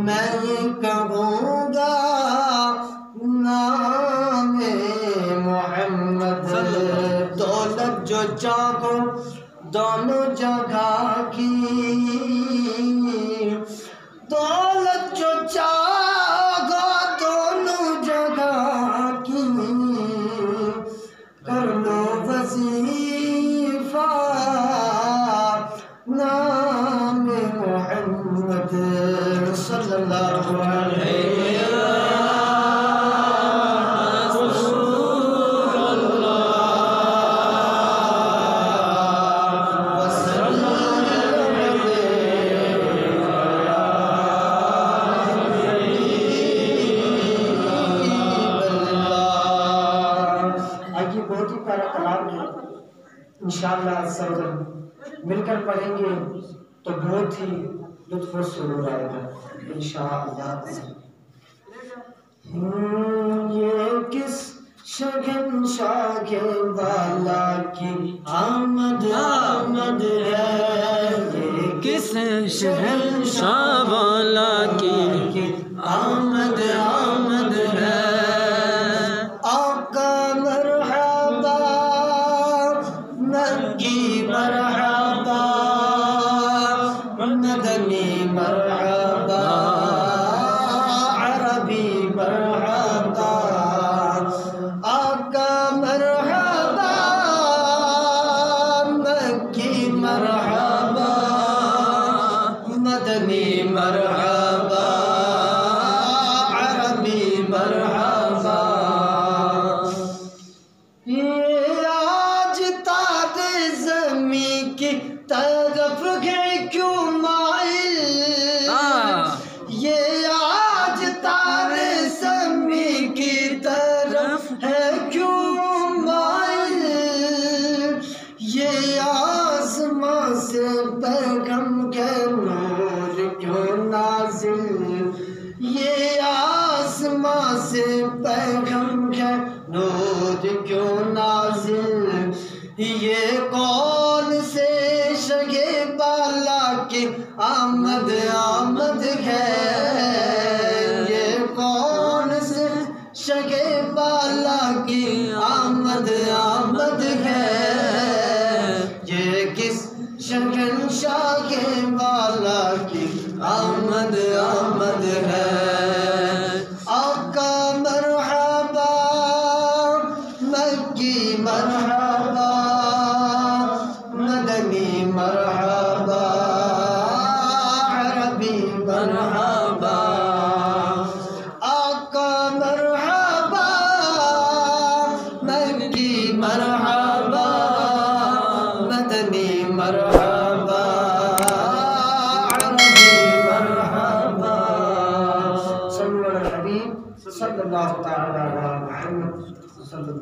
میں کہوں گا نام محمد، دولت جو چاہو دونوں جگہ کی، دولت جو چاہو دونوں جگہ کی، کر لو وظیفہ نام محمد صلی اللہ علیہ انشاءاللہ سرور مل کر پڑھیں گے تو بہت ہی لطف و سرور آئے گا انشاءاللہ۔ یہ کس شہنشاہ والا کی آمد آمد ہے، یہ کس شہنشاہ والا کی آمد آمد ہے، آقا مرحبا مکی مرحبا مدنی مرحبا عربی مرحبا، آقا مرحبا مکی مرحبا مدنی مرحبا عربی مرحبا۔ طرف ہے کیوں مائل، یہ آج تارے زمیں کی طرف ہے کیوں مائل، یہ آسمان سے پیغام کے نور کیوں نازل، یہ آسمان سے پیغام کے نور کیوں نازل، یہ کون سے شگے بالا کی آمد آمد ہے، یہ کون سے شگے بالا کی آمد آمد ہے، یہ کس شہنشاہ والا کی آمد آمد ہے، آقا مرحبا مکی مرحبا مدنی مرحبا عربی مرحبا، آقا مرحبا مکی مرحبا مدنی مرحبا عربی مرحبا۔ صلی اللہ علیہ وسلم صلی اللہ تعالی علی محمد صلی اللہ